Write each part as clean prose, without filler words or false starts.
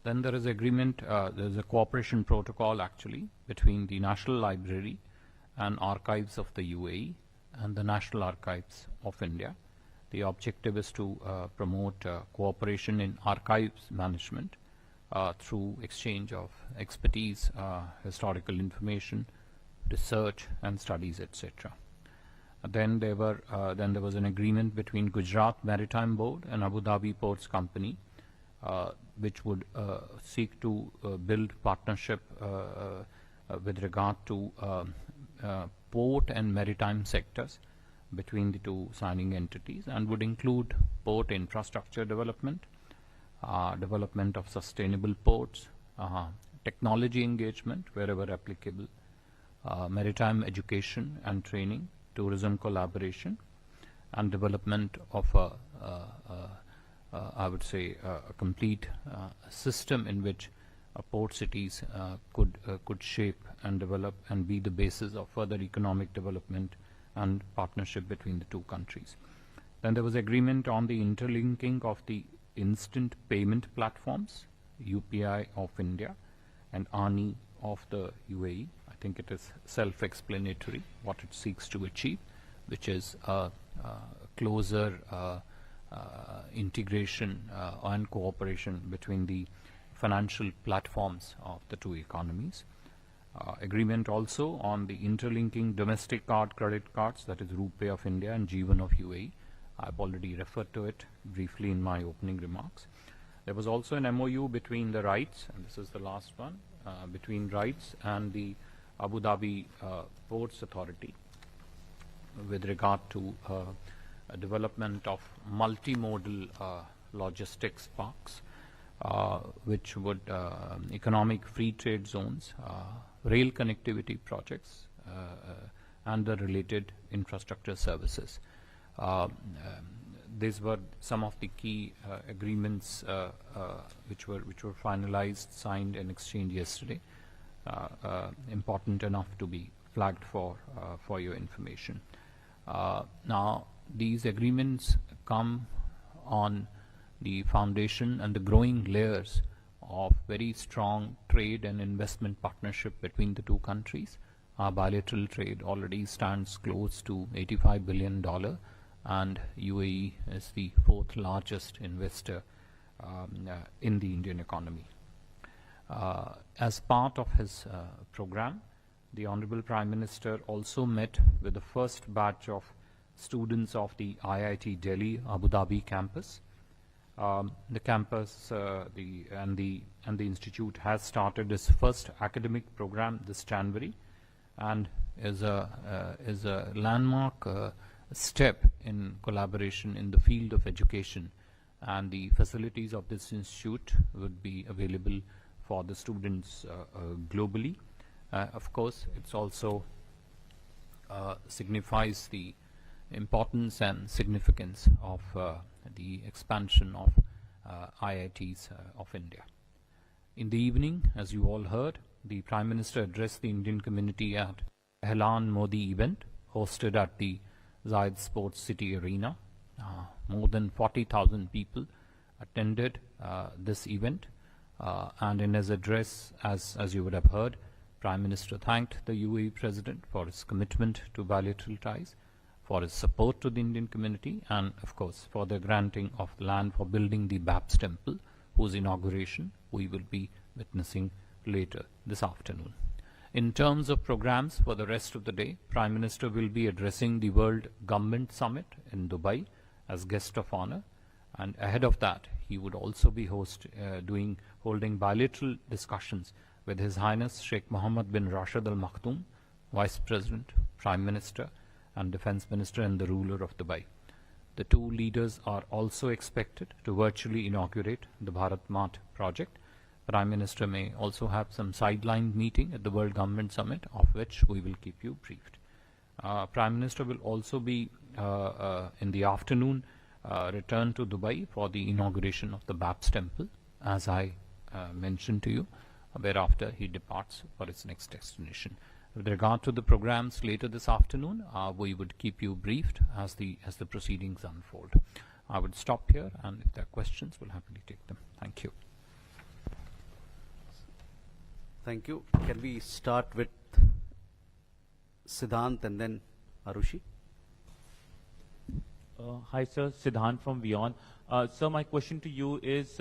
Then there is agreement, there is a cooperation protocol actually between the National Library and Archives of the UAE and the National Archives of India. The objective is to promote cooperation in archives management through exchange of expertise, historical information, research and studies, etc. Then there was an agreement between Gujarat Maritime Board and Abu Dhabi Ports Company, which would seek to build partnership with regard to port and maritime sectors between the two signing entities, and would include port infrastructure development, development of sustainable ports, technology engagement wherever applicable, maritime education and training, tourism collaboration, and development of I would say a complete system in which port cities could shape and develop and be the basis of further economic development and partnership between the two countries. Then there was agreement on the interlinking of the instant payment platforms, UPI of India and ANI of the UAE. I think it is self-explanatory what it seeks to achieve, which is closer integration and cooperation between the financial platforms of the two economies. Agreement also on the interlinking domestic credit cards, that is RuPay of India and Jeevan of UAE. I've already referred to it briefly in my opening remarks. There was also an MOU between the RITES, and this is the last one, between RITES and the Abu Dhabi Ports Authority with regard to development of multimodal logistics parks, which would economic free trade zones, rail connectivity projects, and the related infrastructure services. These were some of the key agreements which were finalized, signed, and exchanged yesterday. Important enough to be flagged for your information. Now, these agreements come on the foundation and the growing layers of very strong trade and investment partnership between the two countries. Our bilateral trade already stands close to $85 billion, and UAE is the fourth largest investor in the Indian economy. As part of his program, the Honorable Prime Minister also met with the first batch of students of the IIT Delhi Abu Dhabi campus. The campus and the institute has started its first academic program this January, and is a landmark step in collaboration in the field of education, and the facilities of this institute would be available for the students globally. Of course, it's also signifies the importance and significance of the expansion of IITs of India. In the evening, as you all heard, the Prime Minister addressed the Indian community at Ehlan Modi event hosted at the Zayed Sports City Arena. More than 40,000 people attended this event, and in his address, as you would have heard, Prime Minister thanked the UAE President for his commitment to bilateral ties, for his support to the Indian community, and of course for the granting of land for building the BAPS temple, whose inauguration we will be witnessing later this afternoon. In terms of programs for the rest of the day, Prime Minister will be addressing the World Government Summit in Dubai as guest of honor, and ahead of that he would also be holding bilateral discussions with His Highness Sheikh Mohammed bin Rashid Al Maktoum, Vice President, Prime Minister and Defence Minister and the ruler of Dubai. The two leaders are also expected to virtually inaugurate the Bharat Mart project. Prime Minister may also have some sideline meeting at the World Government Summit, of which we will keep you briefed. Prime Minister will also be in the afternoon return to Dubai for the inauguration of the BAPS temple, as I mentioned to you, whereafter he departs for its next destination. With regard to the programs later this afternoon, we would keep you briefed as the proceedings unfold. I would stop here, and if there are questions, we'll happily take them. Thank you. Thank you. Can we start with Siddhant and then Arushi? Hi, sir. Siddhant from Beyond. Sir, my question to you is,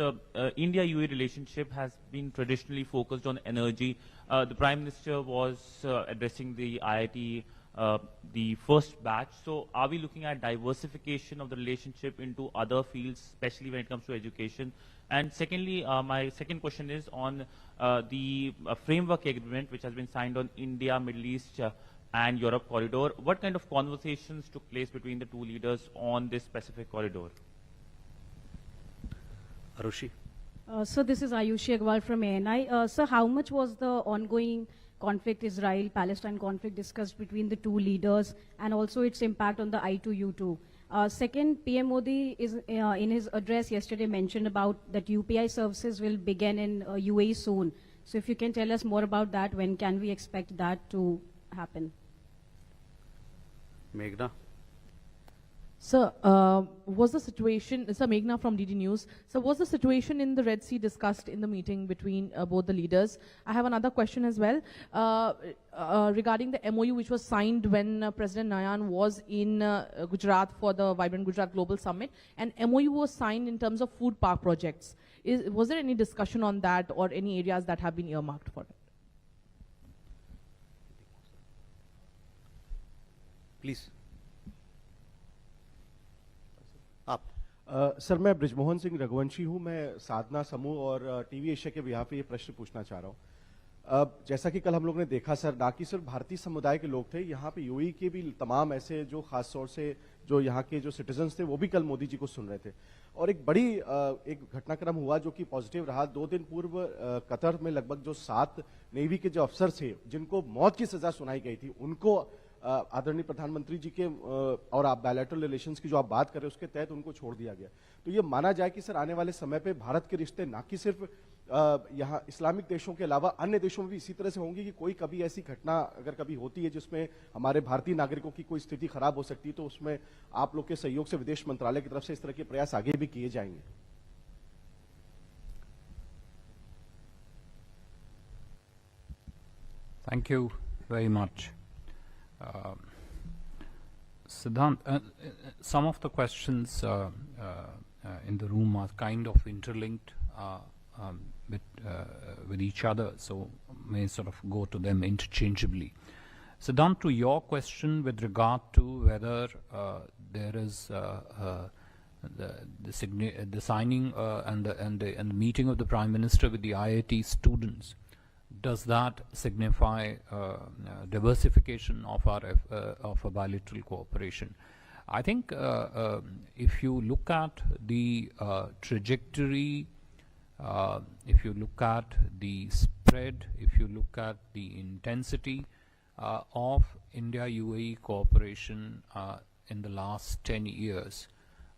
India-UAE relationship has been traditionally focused on energy. The Prime Minister was addressing the IIT, the first batch. So are we looking at diversification of the relationship into other fields, especially when it comes to education? And secondly, my second question is on the framework agreement which has been signed on India, Middle East, and Europe corridor. What kind of conversations took place between the two leaders on this specific corridor? Arushi? So this is Ayushi Agrawal from ANI. Sir, how much was the ongoing conflict, Israel-Palestine conflict, discussed between the two leaders, and also its impact on the I2U2? Second, PM Modi is in his address yesterday mentioned about that UPI services will begin in UAE soon. So if you can tell us more about that, when can we expect that to happen? Meghna? Sir, was the situation, Sir Meghna from DD News, so was the situation in the Red Sea discussed in the meeting between both the leaders? I have another question as well regarding the MOU which was signed when President Nayan was in Gujarat for the Vibrant Gujarat Global Summit, and MOU was signed in terms of food park projects. Was there any discussion on that or any areas that have been earmarked for it? Please. आप sir मैं ब्रिजमोहन सिंह रघुवंशी हूं। मैं साधना समूह और TV Asia के behalf पे ये प्रश्न पूछना चाह रहा हूं। जैसा कि कल हम लोग ने देखा सर, ना कि सिर्फ भारतीय समुदाय के लोग थे, यहाँ पे यूएई के भी तमाम ऐसे जो खास तौर से जो यहाँ के जो सिटीजन्स थे वो भी कल मोदी जी को सुन रहे थे। और एक बड़ी एक घटनाक्रम हुआ जो कि पॉजिटिव रहा। 2 दिन पूर्व कतर में लगभग जो 7 नेवी के जो अफसर थे जिनको मौत की सजा सुनाई गई थी, उनको आदरणीय प्रधानमंत्री जी के और आप बायलैटरल रिलेशंस की जो आप बात कर रहे हैं उसके तहत उनको छोड़ दिया गया। तो ये माना जाए कि सर आने वाले समय पे भारत के रिश्ते ना कि सिर्फ यहाँ इस्लामिक देशों के अलावा अन्य देशों में भी इसी तरह से होंगी कि कोई कभी ऐसी घटना अगर कभी होती है जिसमें हमारे भारतीय नागरिकों की कोई स्थिति खराब हो सकती है, तो उसमें आप लोग के सहयोग से विदेश मंत्रालय की तरफ से इस तरह के प्रयास आगे भी किए जाएंगे। Thank you very much. Siddhant, some of the questions in the room are kind of interlinked with each other, so may sort of go to them interchangeably. Siddhant, to your question with regard to whether there is the signing and the meeting of the Prime Minister with the IIT students, does that signify diversification of our bilateral cooperation? I think if you look at the trajectory, if you look at the spread, if you look at the intensity of India-UAE cooperation in the last 10 years,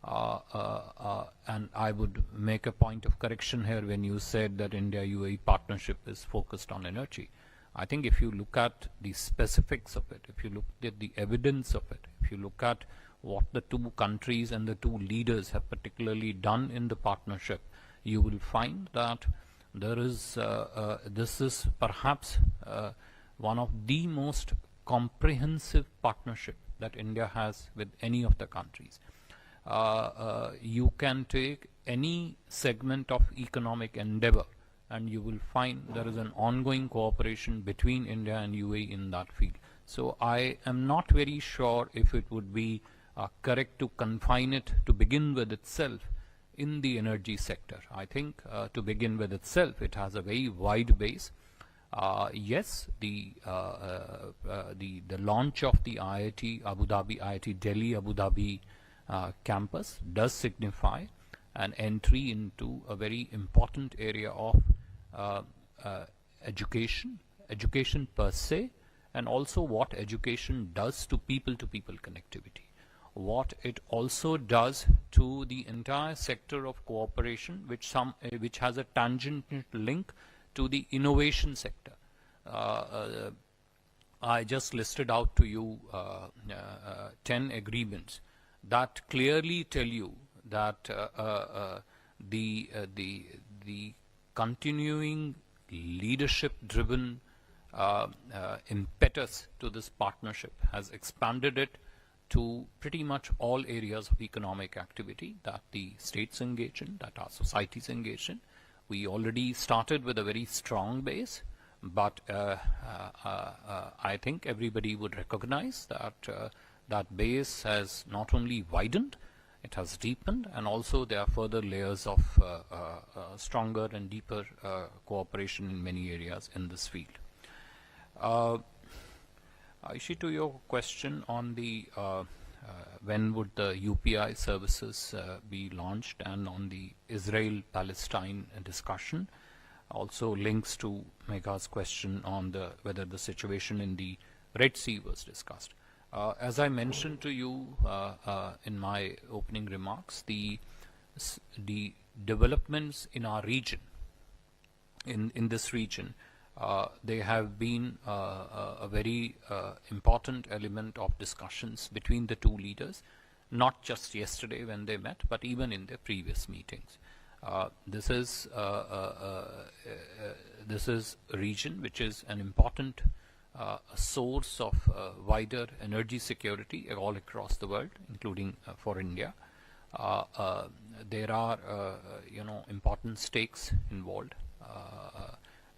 and I would make a point of correction here when you said that India-UAE partnership is focused on energy. I think if you look at the specifics of it, if you look at the evidence of it, if you look at what the two countries and the two leaders have particularly done in the partnership, you will find that there is this is perhaps one of the most comprehensive partnership that India has with any of the countries. You can take any segment of economic endeavor and you will find there is an ongoing cooperation between India and UAE in that field. So I am not very sure if it would be correct to confine it to begin with itself in the energy sector. I think to begin with itself it has a very wide base. Yes, the launch of the IIT Abu Dhabi, IIT Delhi Abu Dhabi campus does signify an entry into a very important area of education per se, and also what education does to people connectivity, what it also does to the entire sector of cooperation, which has a tangent link to the innovation sector. I just listed out to you 10 agreements that clearly tell you that the continuing leadership-driven impetus to this partnership has expanded it to pretty much all areas of economic activity that the states engage in, that our societies engage in. We already started with a very strong base, but I think everybody would recognize that that base has not only widened, it has deepened, and also there are further layers of stronger and deeper cooperation in many areas in this field. Aishi, to your question on the when would the UPI services be launched, and on the Israel-Palestine discussion, also links to Megha's question on whether the situation in the Red Sea was discussed. As I mentioned to you in my opening remarks, the developments in our region, in this region, they have been a very important element of discussions between the two leaders, not just yesterday when they met, but even in their previous meetings. This is a region which is an important source of wider energy security all across the world, including for India. There are important stakes involved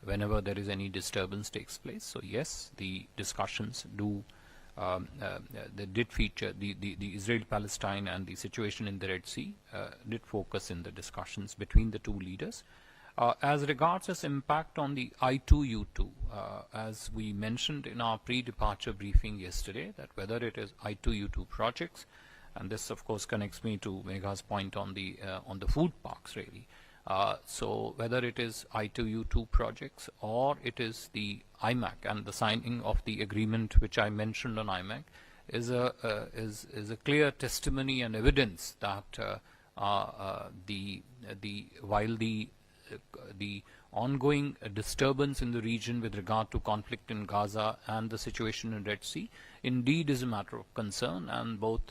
whenever there is any disturbance takes place. So yes, the discussions they did feature the Israel-Palestine, and the situation in the Red Sea did focus in the discussions between the two leaders. As regards its impact on the I2U2, as we mentioned in our pre-departure briefing yesterday, that whether it is I2U2 projects, and this of course connects me to Megha's point on the food parks really. So whether it is I2U2 projects or it is the IMAC, and the signing of the agreement which I mentioned on IMAC is a clear testimony and evidence that while the ongoing disturbance in the region with regard to conflict in Gaza and the situation in Red Sea indeed is a matter of concern, and both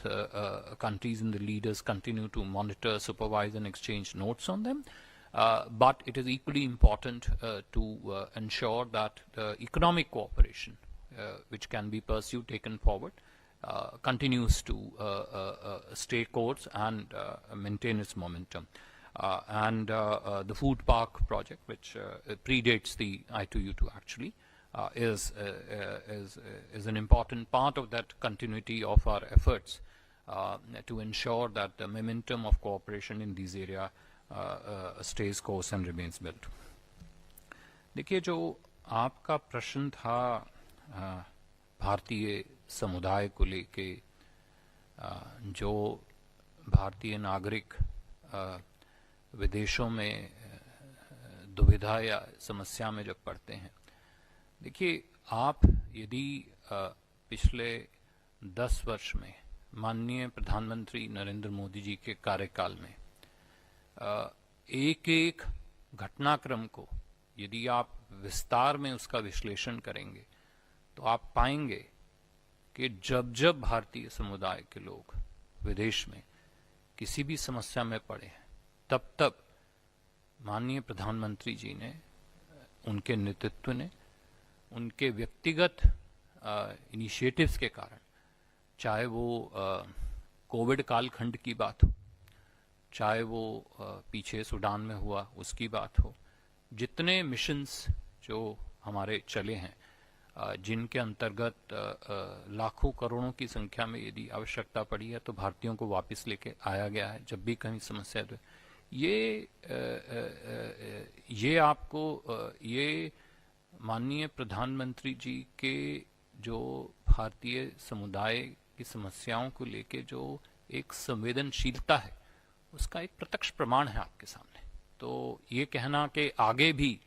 countries and the leaders continue to monitor, supervise and exchange notes on them. But it is equally important to ensure that the economic cooperation which can be pursued, taken forward, continues to stay course and maintain its momentum. And the food park project, which predates the I2U2 actually, is an important part of that continuity of our efforts to ensure that the momentum of cooperation in these areas stays course and remains built. देखिए, जो आपका प्रश्न था भारतीय समुदाय को लेके, जो भारतीय नागरिक विदेशों में दुविधा या समस्या में जब पड़ते हैं, देखिए, आप यदि पिछले 10 वर्ष में माननीय प्रधानमंत्री नरेंद्र मोदी जी के कार्यकाल में एक एक घटनाक्रम को यदि आप विस्तार में उसका विश्लेषण करेंगे तो आप पाएंगे कि जब जब भारतीय समुदाय के लोग विदेश में किसी भी समस्या में पड़े हैं, तब तब माननीय प्रधानमंत्री जी ने, उनके नेतृत्व ने, उनके व्यक्तिगत इनिशिएटिव्स के कारण, चाहे वो कोविड कालखंड की बात हो, चाहे वो पीछे सूडान में हुआ उसकी बात हो, जितने मिशंस जो हमारे चले हैं, जिनके अंतर्गत लाखों करोड़ों की संख्या में यदि आवश्यकता पड़ी है तो भारतीयों को वापस लेके आया गया है जब भी कहीं समस्या है। ये आपको ये माननीय प्रधानमंत्री जी के जो भारतीय समुदाय की समस्याओं को लेके जो एक संवेदनशीलता है, उसका एक प्रत्यक्ष प्रमाण है आपके सामने। तो ये कहना कि आगे भी